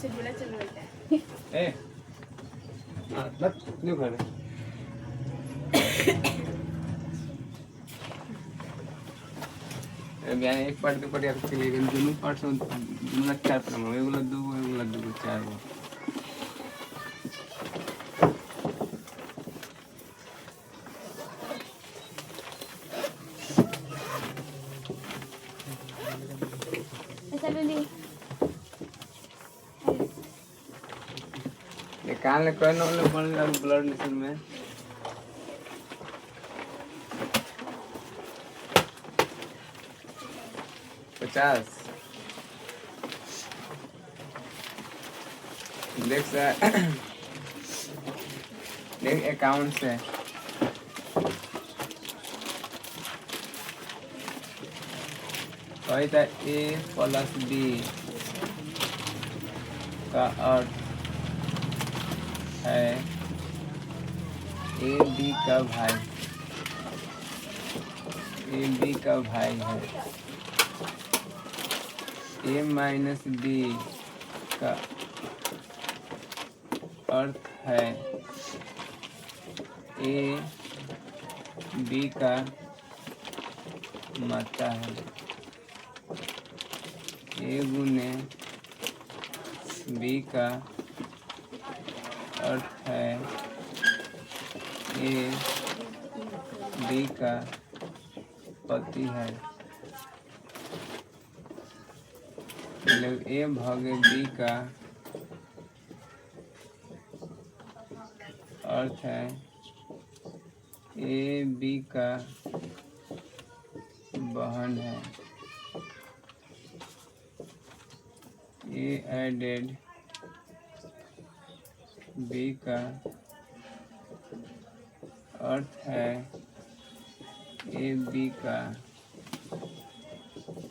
से झूला चलवाता है। ए बस क्यों कर रहे बिहान एक पार्ट के पार्ट आपके लिए दोनों पार्ट से दोनों 4 पर हम एगो दो 4 गो कान ले कोई न बन गया ब्लड निकल में 50 देख अकाउंट से कोई था a प्लस b का अर्थ है ए बी का भाई है ए माइनस बी का अर्थ है ए बी का मात्रा है ए गुने बी का अर्थ है ए बी का पति है मतलब ए भागे बी का अर्थ है ए बी का बहन है ए एडेड बी का अर्थ है ए बी का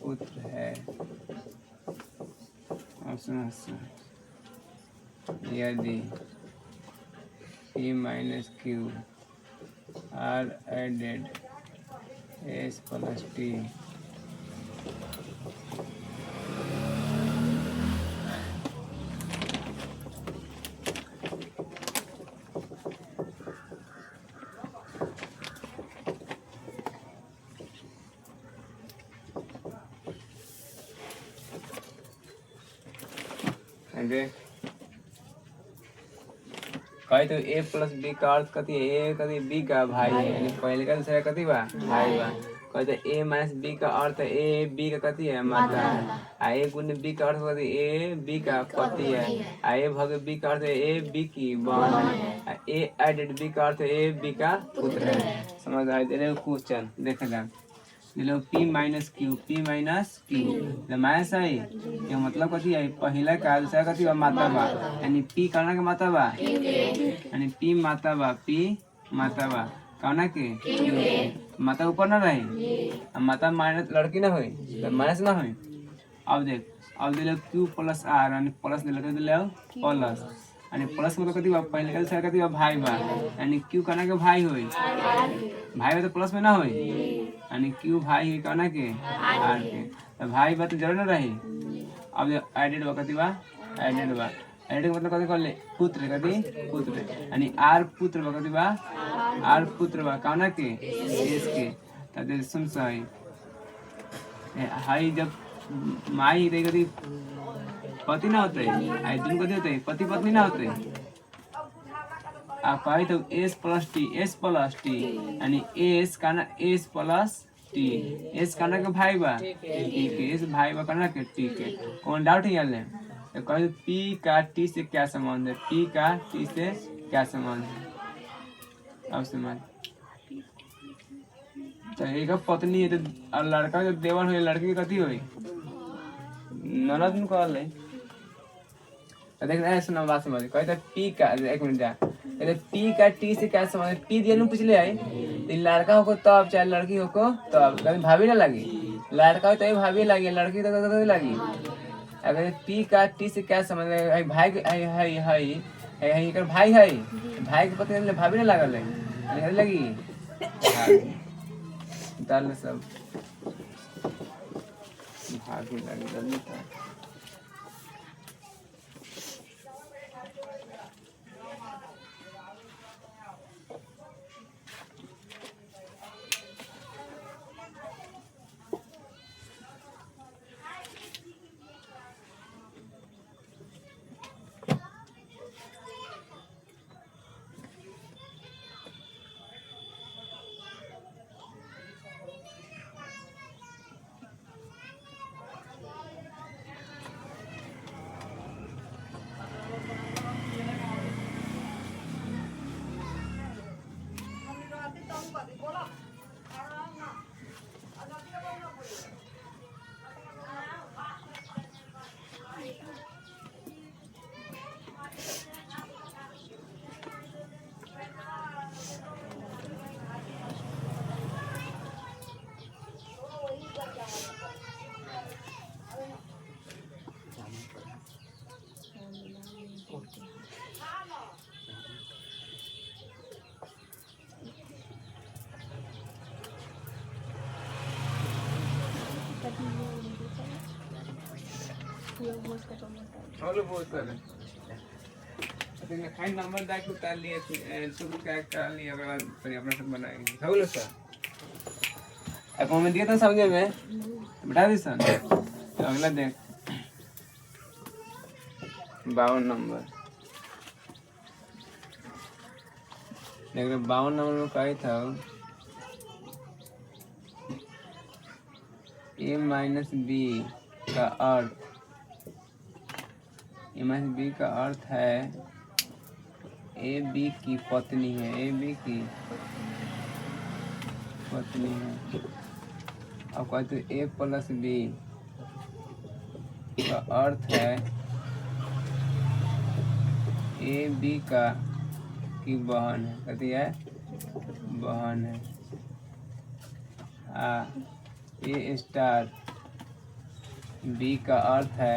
पुत्र है यदि P minus Q R added S plus T कही तो ए प्लस बी का अर्थ कथी है ए कथी बी का भाई है यानी पहले का दूसरा कथी बा भाई बा कही तो ए माइनस बी का अर्थ है ए बी का कथी है माता है आ ए गुने बी का अर्थ कथी ए बी का पति है आ ए भागे बी का अर्थ है ए बी की बहन है आ ए एडेड बी का अर्थ है ए बी का पुत्र है समझ आए दे क्वेश्चन देखेगा लो P माइनस क्यू माइनस है ये मतलब कथी है पहला का दूसरा कथी बा मात्रा बा यानी P कहना के मात्रा बा यानी P मात्रा बा कहना के मात्रा ऊपर ना रहे मात्रा माइनस लड़की ना होई तो माइनस ना होई अब दे लो Q प्लस R यानी प्लस दे लो प्लस यानी प्लस मतलब कथी बा पहले का दूसरा कथी बा भाई बा यानी Q कहना के भाई होई भाई तो प्लस में ना होई यानी क्यू भाई है कहना के आर के तो भाई बा तो जरूर ना रही अब एडेड बा कथी बा एडेड मतलब कथी कर ले पुत्र यानी आर पुत्र बा कथी बा आर पुत्र बा कहना के एस के तो सुन सही हाई जब माई रे कथी पति ना होते आई तुम कथी होते पति पत्नी ना होते आप कही तो एस प्लस टी यानी एस प्लस टी एस कहना के भाई बा ठीक है एस भाई बा कहना के ठीक है कौन डाउट है ले तो कही पी का टी से क्या संबंध है पी का टी से क्या संबंध है अब समझ तो एक पत्नी है तो लड़का जब देवर हुई लड़की कथी हुई ननद न कहले तो देख रहे सुना बात समझ कही तो पी का एक मिनट जा पी का टी से क्या समझ पी दिया नु पिछले आई लड़का हो तब चाहे लड़की हो तब कभी भाभी ना लगी लड़का हो तो भाभी लगी लड़की तो कभी लगी अगर पी का टी से क्या समझ भाई है भाई है भाई के पति भाभी ना लगल है लगी डाल सब भाभी लगी जल्दी हेलो बहुत कर खाई नंबर दाख उतार लिए तो क्या कर लिए अगर अपना सब बनाएंगे हेलो सर अब मैं दिया था समझे में बता दी सर तो अगला देख 52 नंबर देख 52 नंबर में कही था a माइनस बी का अर्थ a माइनस बी का अर्थ है ए बी की पत्नी है ए बी की पत्नी है अब कहते a प्लस बी का अर्थ है ए बी का की बहन है कहती है बहन है ए स्टार बी का अर्थ है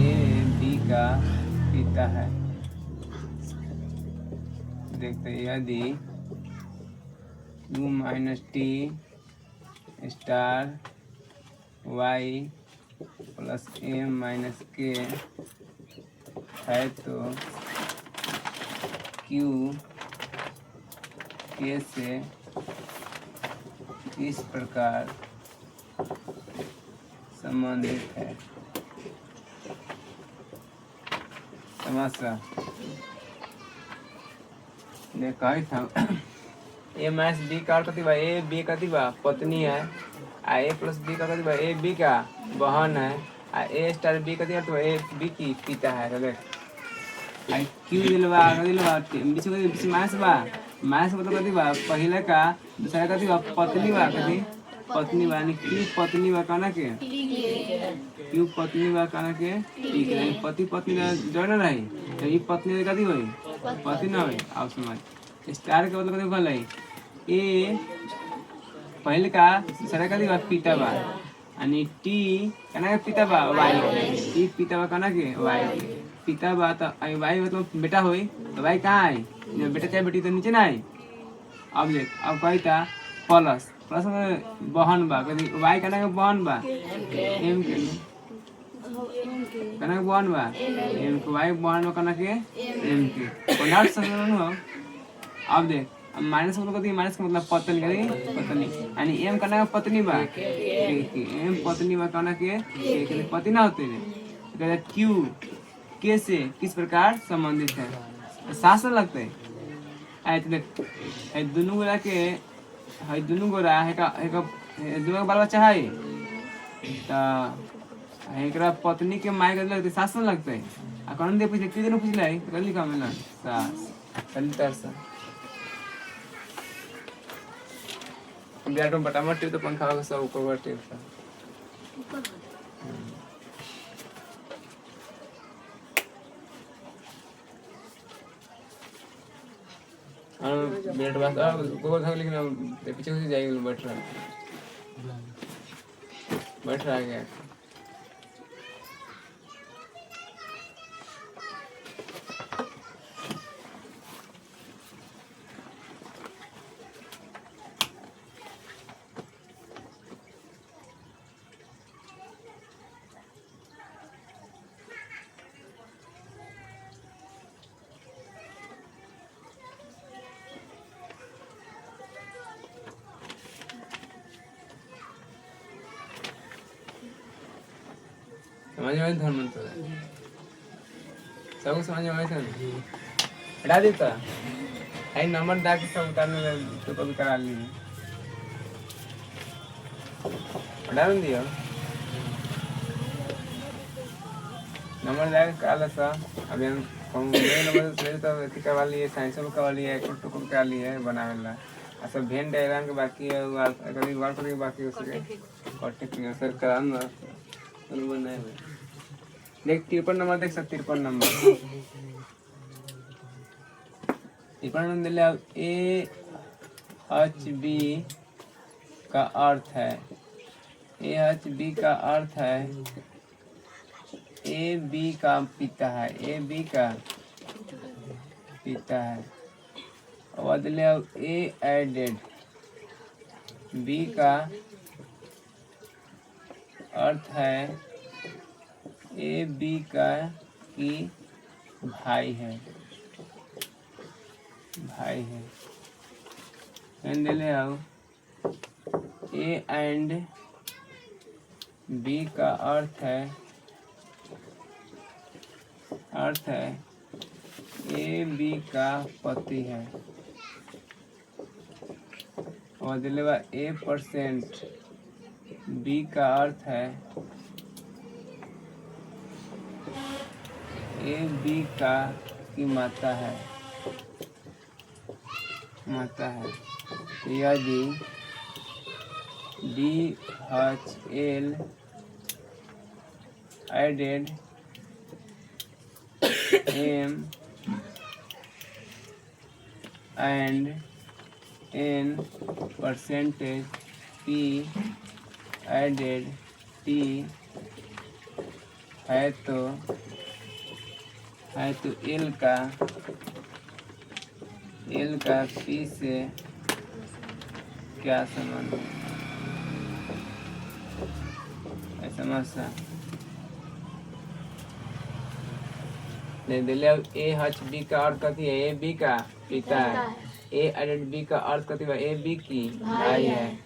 ए बी का पिता है देखते यदि u minus T star Y plus M minus K है तो क्यू के से किस प्रकार संबंधित है समस्या ने कही था ए माइनस बी का कथी बा ए बी कथी बा पत्नी है आ ए प्लस बी का कथी बा ए बी का बहन है आ ए स्टार बी कथी है तो ए बी की पिता है देख आई क्यू दिलवा बीच माइनस बा माइनस मतलब कथी बा पहले का दूसरा कथी बा पत्नी बा कथी पत्नी बा यानी क्यू पत्नी बा कहना के क्यू पत्नी बा कहना के ठीक है पति पत्नी जोड़ रही तो ये पत्नी कथी होई पत्नी ना होई आप समझ स्टार के मतलब कथी भले ए पहले का दूसरा कथी बा पिता बा यानी टी कहना के पिता बा वाई टी पिता बा कहना के वाई पिता बा तो वाई मतलब बेटा होई तो वाई कहाँ आई जब बेटा चाहे बेटी तो नीचे ना आई अब देख अब कही था प्लस प्लस में बहन बा कभी वाई कहना के बहन बा एम के कहना के बहन बा एम के वाई बहन बा कहना के एम के कोनाट समझ हो अब देख अब माइनस मतलब कथी माइनस का मतलब पत्नी कथी पत्नी यानी एम कहना के पत्नी बा एम पत्नी बा कहना के पति ना होते हैं क्यू के से किस प्रकार संबंधित है शासन लगते है दोनों गोरा के है दोनों गोरा है का दोनों बाल बच्चा है तो एकरा पत्नी के माय के लगते शासन लगते है आ कौन दे पूछे कितने पूछले है कर लिखा मिला सास चल तरसा बियाटो बटा मट्टी तो पंखा का सब ऊपर बैठे ऊपर बेड बस गोबर था लेकिन पीछे से जाएगा बैठ रहा है समझ में धर्म तो सब समझ में था हटा देता है नंबर डाल के सब उतारने तो कभी करा ली हटा दिया नंबर डाल के करा सा अभी हम नंबर से तो एथी करवा लिए साइंस में करवा लिए टुक टुक करा लिए बनावेला आ सब भेन डायग्राम के बाकी है कभी बार पर बाकी उसके कॉन्टेक्ट सर कराना बनाए देख 53 नंबर देख सकते 53 नंबर 53 नंबर ले ए एच बी का अर्थ है ए एच बी का अर्थ है ए बी का पिता है ए बी का पिता है और ले ए एडेड बी का अर्थ है ए बी का की भाई है, भाई है। ले ले आओ, ए एंड बी का अर्थ है ए बी का पति है। और दिलेगा A% बी का अर्थ है ए बी का की माता है, माता है। यदि DHL added M and N percentage P added T है तो L का P से क्या संबंध है? समस्या दिले। अब AHB का अर्थ कथी है? ए बी का पिता है। ए एंड बी का अर्थ कथी है? ए बी की भाई है।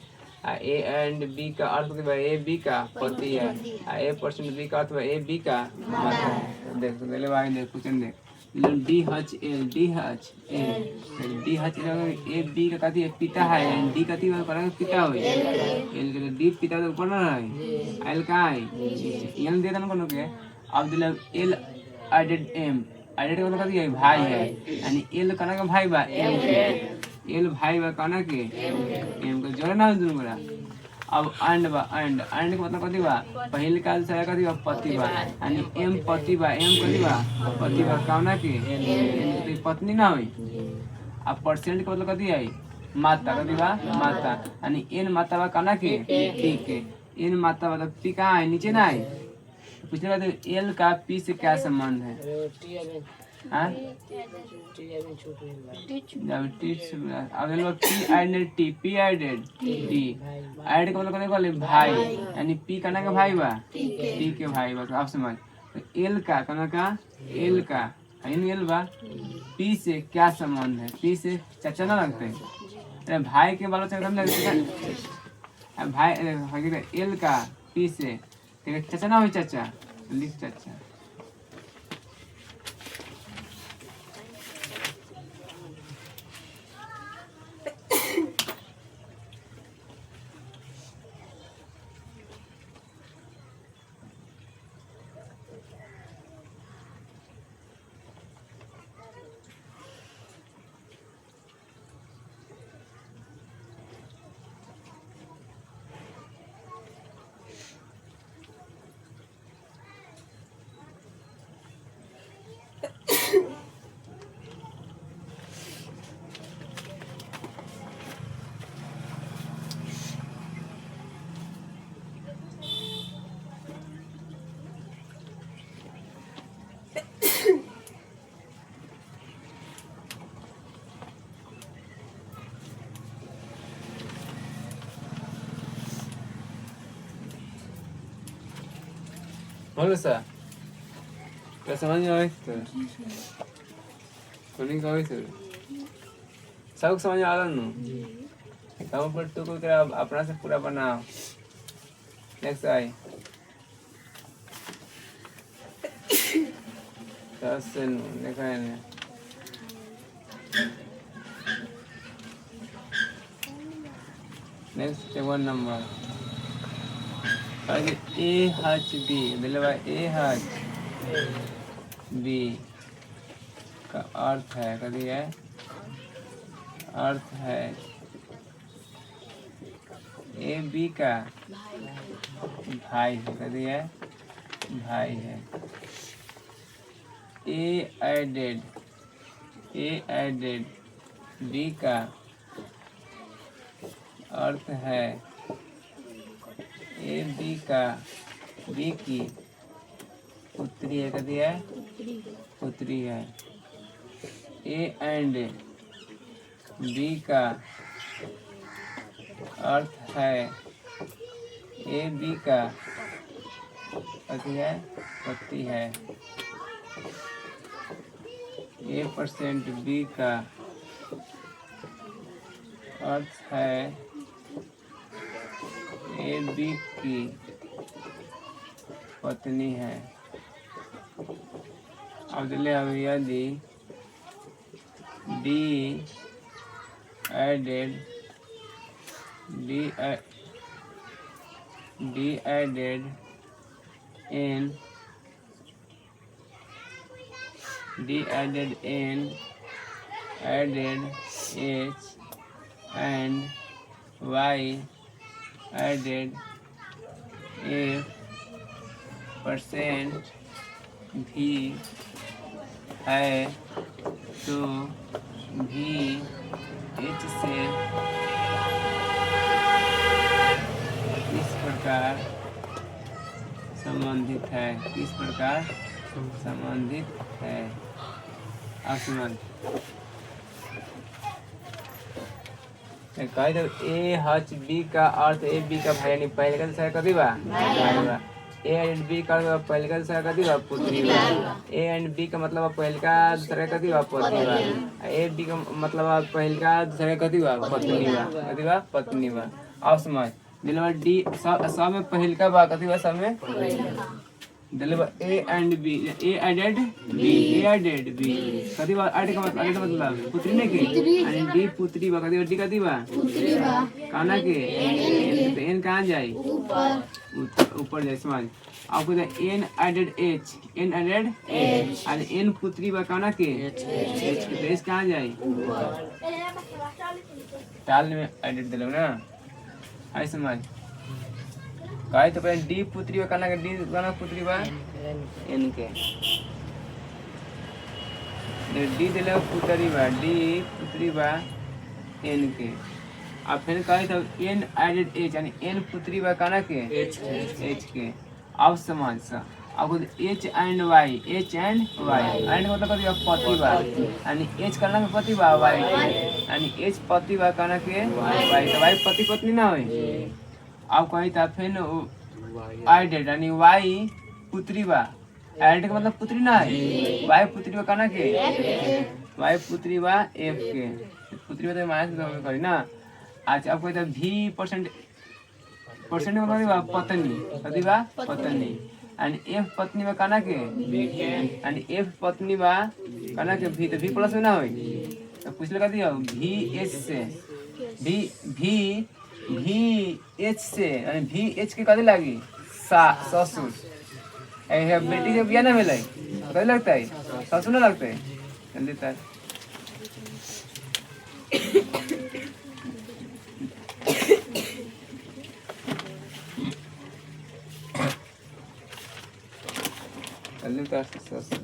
ए एंड बी का अर्थ कथी है? ए बी का पति है। A% बी का अर्थ है ए बी का माता है। देख दिले भाई, देख क्वेश्चन देख। DHL ए बी का कथी है? पिता है। एंड डी कथी है? पिता है। एल के डी पिता तो ऊपर ना है, एल का है एल दे देना कोनो के। अब दिले एल एडेड एम, एडेड का कथी है? भाई है। यानी एल कना का भाई बा एम के, एल भाई बा कना के एम के जोड़े ना दुनु बड़ा। अब एंड बा, एंड के मतलब कथी बा? पहिल काल से कथी बा? पति बा। यानी एम पति बा, एम कथी बा? पति बा कौना के एम पत्नी ना होई। अब परसेंट के मतलब कथी है? माता, कथी बा? माता। यानी एन माता बा कौना के पी के, एन माता बा। तो पी कहाँ है? नीचे ना है। पूछने का तो एल का पी से क्या संबंध है? हाँ पी एडेड टी ऐड का मतलब भाई, यानी पी का ना का भाई बा, पी के भाई बा। आप समझ। तो एल का कहना का एल का एल बा, पी से क्या संबंध है? पी से चाचा ना लगते, अरे भाई के बालों से भाई। एल का पी से चाचा ना हो, चाचा लिख चाचा। बोलो सर, क्या समझ में आए? तो कोनी कहो सर, सब समझ आ रहा नु। तब पर तू को तेरा अपना से पूरा बनाओ। नेक्स्ट आई से देखा है ने। नेक्स्ट 1 नंबर AHB दिले भाई, AHB का अर्थ है कभी है? अर्थ है ए बी का भाई है, कभी है? भाई है। ए एडेड बी का अर्थ है ए बी का बी की पुत्री है, कभी है? पुत्री है। ए एंड बी का अर्थ है ए बी का कथी है पत्ती है। A% B का अर्थ है A B की पत्नी है। अब यदि D added N added H and Y added F% भी है तो भी H से किस प्रकार संबंधित है। किस प्रकार संबंधित है। आसमान कही तो A-H-B का अर्थ A B का भाई यानी पहले का दूसरा कथी बा भाई बा। A and B का पहले का दूसरा कथी बा पुत्री बा। A and B का मतलब पहले का दूसरा कथी बा पति बा। A B का मतलब पहले का दूसरा कथी बा पत्नी बा। कथी बा पत्नी बा। अब समझ दिलवा D सब में पहले का बा कथी बा सब में दिलवा A and B A added B कथी बा ऐड का मतलब पुत्री ने के and D पुत्री बा कथी D कथी बा काना के तो N कहाँ जाए ऊपर जाए। समझ आपको N added H और N पुत्री बा काना के H के तो H कहाँ जाए टाल में एडिट दिलो ना आई समझ कहे तो पहले D पुत्री बा काना के D काना पुत्री बा N के D दिलो पुत्री बा N के। अब फिर कहे तो N added H यानी N पुत्री बा काना के H के। अब समझ सा अब H and Y and मतलब कथी पति बा यानी H काना के पति बा Y के यानी H पति बा काना के Y तो Y पति पत्नी ना होई। अब कही था फिर added यानी Y पुत्री बा added का मतलब पुत्री ना है Y पुत्री बा काना के Y पुत्री बा F के पुत्री बा तो माइनस करी ना। अच्छा अब कहता V% में कथी बा पत्नी कथी बा पत्नी एंड F पत्नी बा काना के एंड F पत्नी बा काना के V तो V प्लस में ना होई तो पूछले कथी हो VH से VH से यानी VH के कथी लागी ससुर है बेटी के बियाह ना मिले कथी लगता है ससुर ना लगता है जल्दी तक जल्दी कर ससुर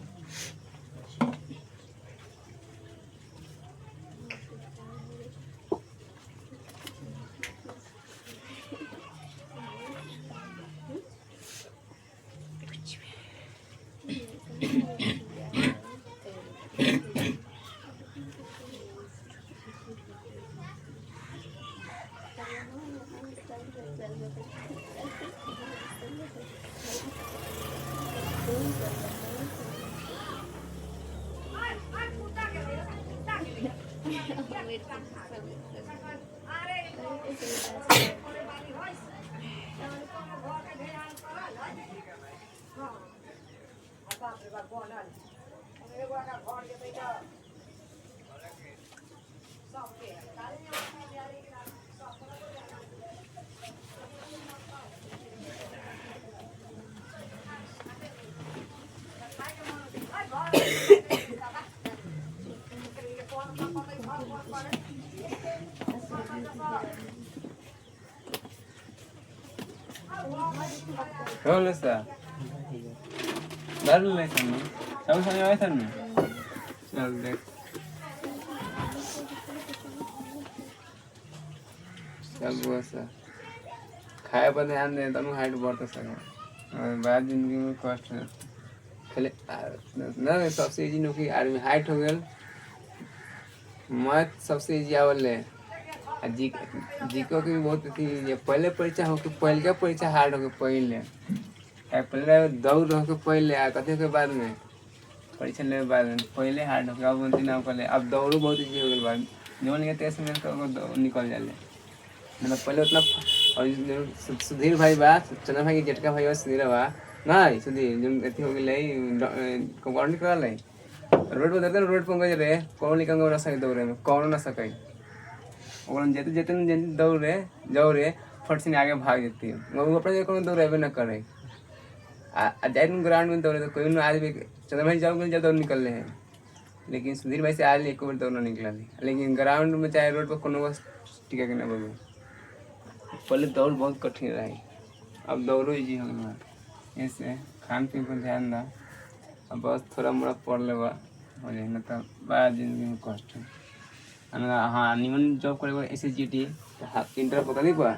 Roll सा डाल ले सन सब समझ आए सन चल देख सब वैसा खाए पर ध्यान दे तब हाइट बढ़ता सके और बाद जिंदगी में कष्ट है खेले ना सबसे इजी नौकरी आर्मी हाइट हो गया मैथ सबसे इजी आवल है जीको की भी बहुत थी ये पहले परीक्षा हो कि पहले का परीक्षा हार्ड हो गया पहले पहले दौड़ रह के पहले आ कथे के बाद में परीक्षा ले बाद में पहले हार्ड हो अब उनती ना कर ले अब दौड़ू बहुत इजी हो गल बाद जोन के 23 मिनट का निकल जाले मतलब पहले उतना और सुधीर भाई बा चंद्र भाई के जेठका भाई बा सुधीर बा नहीं सुधीर जो अथी हो गेलै कंपाउंड करा ले रोड पर दरते रोड पर गए रे कौन निकल ना सके दौड़े में कौन ना सके ओकरा जेते जेते दौड़े जाओ रे फट से आगे भाग जाती है वो अपने कोनो दौड़ेबे ना करे आ जाइन ग्राउंड में दौड़े तो कोई ना आज भी चंद्र भाई जाओ जब दौड़ निकल रहे हैं लेकिन सुधीर भाई से आज एक बार दौड़ना निकला लेकिन ग्राउंड में चाहे रोड पर कोनो बस टिका के ना बोलूँ पहले दौड़ बहुत कठिन रही अब दौड़ो इजी हो गया ऐसे खान पीन पर ध्यान दा अब बस थोड़ा मोड़ा पढ़ ले हो जाए ना तो बड़ा जिंदगी में कष्ट है हाँ निमन जॉब करे SSGT इंटर पता नहीं पा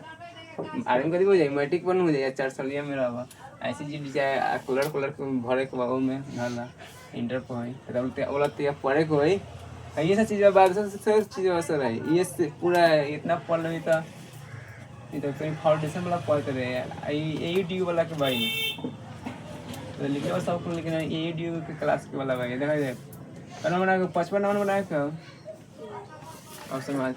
आर्मी कभी हो जाए मैट्रिक बन हो जाए 4 साल मेरा हुआ SSGT चाहे कूलर भरे के बाबू में ना इंटर पर हो बोलते पढ़े को होई ये सब चीज़ बाद सब चीज़ असर है ये पूरा इतना पढ़ ली तो कहीं फाउंडेशन वाला पढ़ते रहे AUDU वाला के भाई तो लिखे और सब कुछ लेकिन AUDU के क्लास के वाला भाई देखा जाए और बना के 55 नंबर बनाए क्या और समाज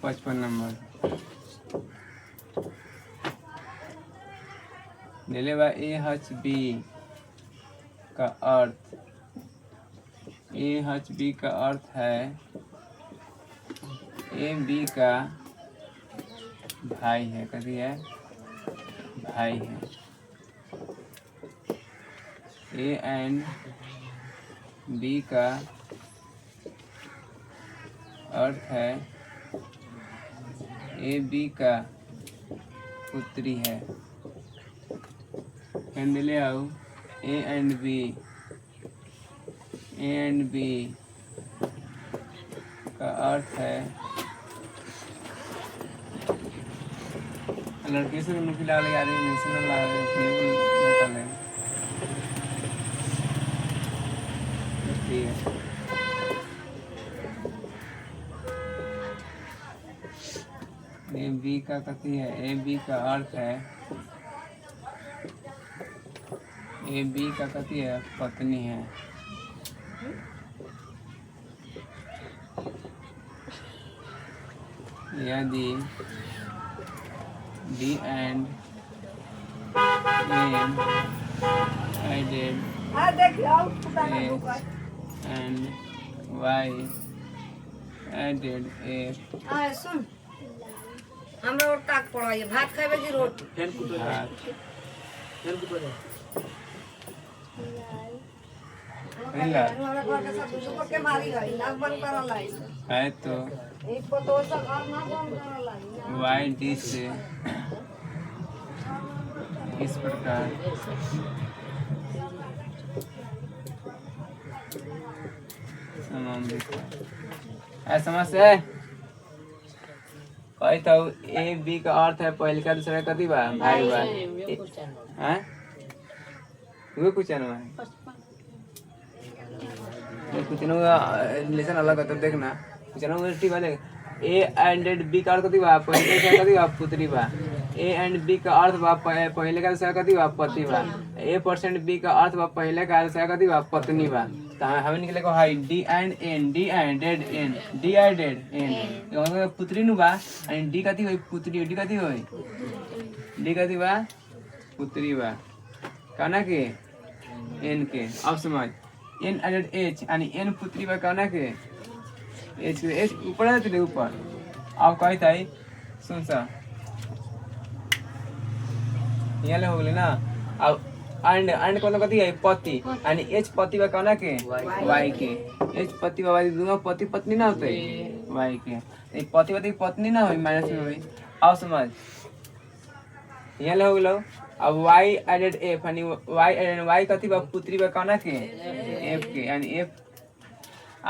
55 नंबर ले बा AHB का अर्थ AHB का अर्थ है AB का भाई है कभी है भाई है A and B का अर्थ है AB का पुत्री है ले आओ A and B का अर्थ है लड़की से फिलहाल आदमी नेशनल ठीक है AB का कथी है AB का अर्थ है AB का कथी है पत्नी है यदि D and M added H and Y added F सुन हमरा और टाक पड़ा ये भात खाइबे की रोटी फेन कुटो जा हमरा घर के सब सुपर के मारी गई नाक बंद कर लाई है तो एक पतो से घर ना बंद कर लाई YD से इस प्रकार समस्या है कही तो AB का अर्थ है पहले का दूसरा कथी बा भाई बा हैं वो कुछ ना है कुछ ना रिलेशन अलग है तब देखना कुछ ना ठीक है A and B का अर्थ कथी बा पहले का कथी बा पुत्री बा A and B का अर्थ बा पहले का दूसरा कथी बा पति बा A% B का अर्थ बा पहले का दूसरा कथी बा पत्नी बा तो हमें निकले को हाई D and N मतलब पुत्री नु बा and D कथी होई पुत्री D कथी होई D कथी बा पुत्री बा काना के N के अब समझ N and H यानी N पुत्री बा काना के H ऊपर आ जाते ऊपर अब कही था सुन सा यहाँ हो गए ना अब अंड मतलब कथी है पति यानी H पति बा कहना के Y के H पति बा दोनों पति पत्नी ना होते Y के पति पत्नी ना हो माइनस में हुई अब समझ यहाँ हो गए अब Y एडेड F यानी Y कथी बा पुत्री बा कहना के F के यानी F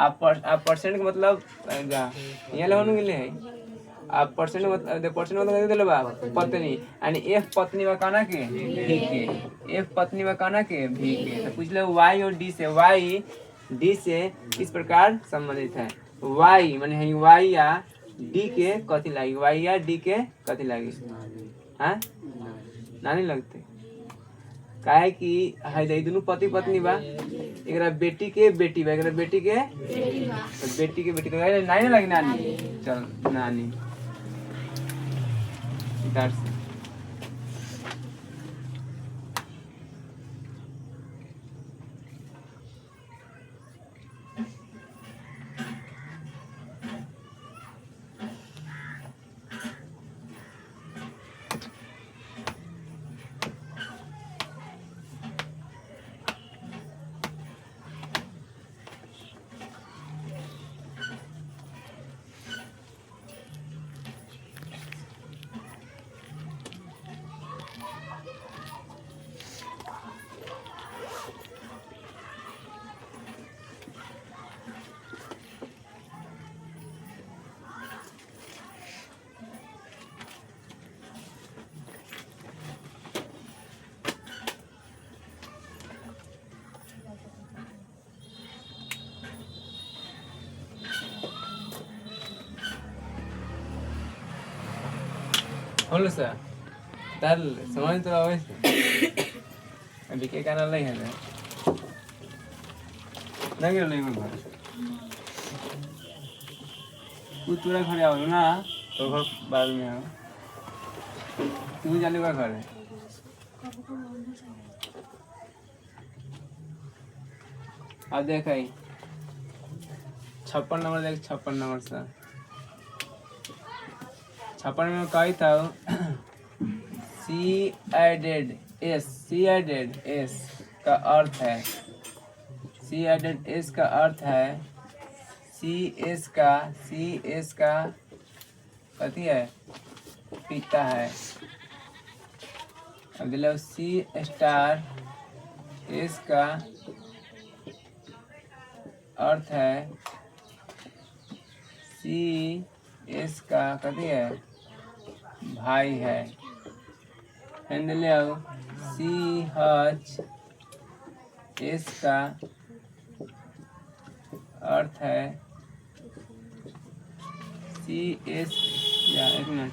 आप परसेंट के मतलब यहाँ लहनु गेले है आप परसेंट मतलब दिले बा पत्नी यानी F पत्नी बा कहना के V के F पत्नी बा कहना के V के तो पूछ ले Y और D से Y डी से किस प्रकार संबंधित है। वाई माने वाई या डी के कथी लागी, वाई या डी के कथी लागी, हाँ नानी लगते काहे कि है दोनों पति पत्नी बा, एकरा बेटी के बेटी बा, एकरा बेटी के बेटी तो नानी लगी नानी, चल नानी इधर से बोलो सर ताल समझ तो आवे अभी के गाना नहीं है ना नहीं नहीं मैं घर तू तुरा घर आओ ना तो घर बाद में आओ तू जाने का घर है अब देख आई 56 नंबर देख 56 नंबर सर 56 में कही था सी एडेड एस का अर्थ है सी एडेड एस का अर्थ है सी एस का कथी है पिता है। अब दिलो सी स्टार एस का अर्थ है सी एस का कथी है भाई है। सी एच एस का अर्थ है सी एस या एक मिनट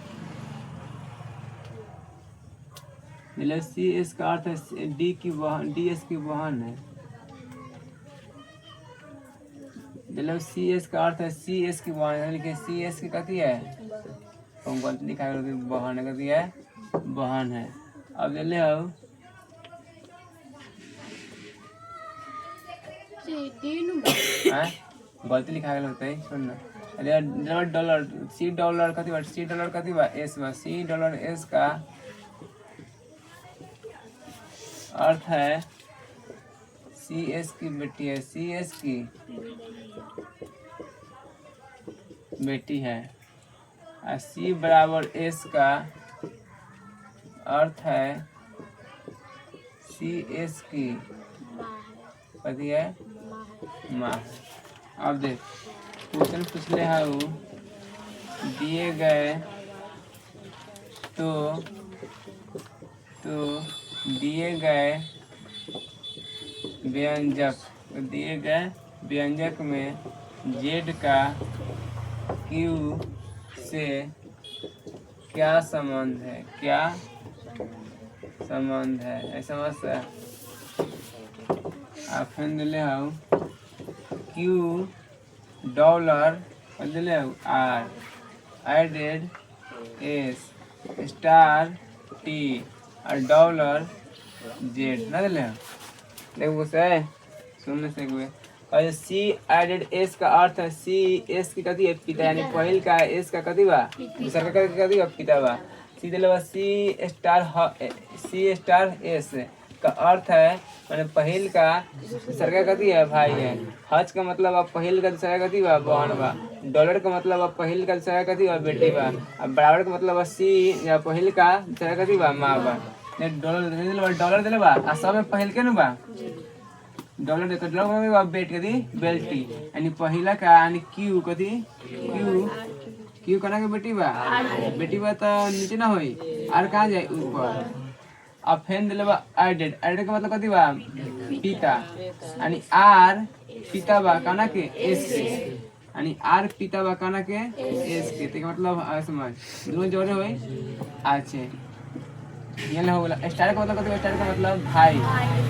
सी एस का अर्थ है डी की बहन डी एस की बहन है। सी एस का अर्थ है सी एस की बहन लिखे सी एस की कथी है गलत लिखा है बहन है कथी है बहन है। अब ले आओ गलती लिखा गया होता है सुन ना डॉलर सी डॉलर कथी बा एस बा सी डॉलर एस का अर्थ है सी एस की बेटी है सी एस की बेटी है। सी बराबर एस का अर्थ है सी एस की कथी है माँ। अब देख क्वेश्चन पूछ ले है दिए गए तो दिए गए व्यंजक में जेड का क्यू से क्या संबंध है ऐसा मत आप ले आओ क्यू डॉलर ले आओ R added S star T और डॉलर जेड ना ले देखो से सुनने से हुए और सी एडेड एस का अर्थ है सी एस की कथी है पिता यानी पहल का एस का कथी बा दूसरा का कथी बा पिता बा। सी दिलवा सी स्टार एस का अर्थ है माने पहल का दूसरा का कथी है भाई है। हज का मतलब अब पहल का दूसरा कथी बा बहन बा। डॉलर का मतलब अब पहल का दूसरा कथी बा बेटी बा। अब बराबर का मतलब सी या पहल का दूसरा कथी बा माँ बा। डॉलर दिले बा आ सब में पहल के न बा डॉलर देखो डॉलर में अब बेट कदी बेल्टी यानी पहला का यानी क्यू कदी क्यू कना के बेटी बा तो नीचे ना होई आर कहां जाए ऊपर। अब फैन दिले बा एडेड का मतलब कदी बा पिता आणि आर पिता बा काना के एस के आणि आर पिता बा काना के एस के ते मतलब समझ दोनों जोड़े होई अच्छे ये हो गया स्टार का मतलब कथी स्टार का मतलब भाई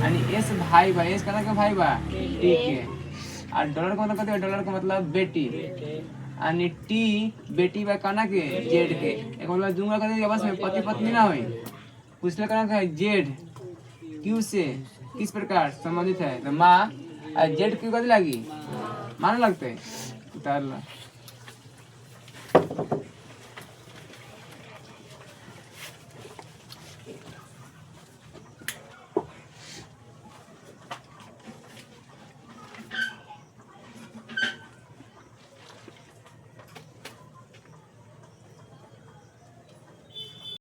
आणि एस भाई बा एस काना के भाई बा ठीक है और डॉलर का मतलब कथी डॉलर का मतलब बेटी आणि टी बेटी बा काना के जेड के एक मतलब दूंगा कथी आपस में पति पत्नी ना होई पूछले काना के जेड क्यू से किस प्रकार संबंधित है तो माँ जेड क्यू कथी लगी माने लगते उतार ला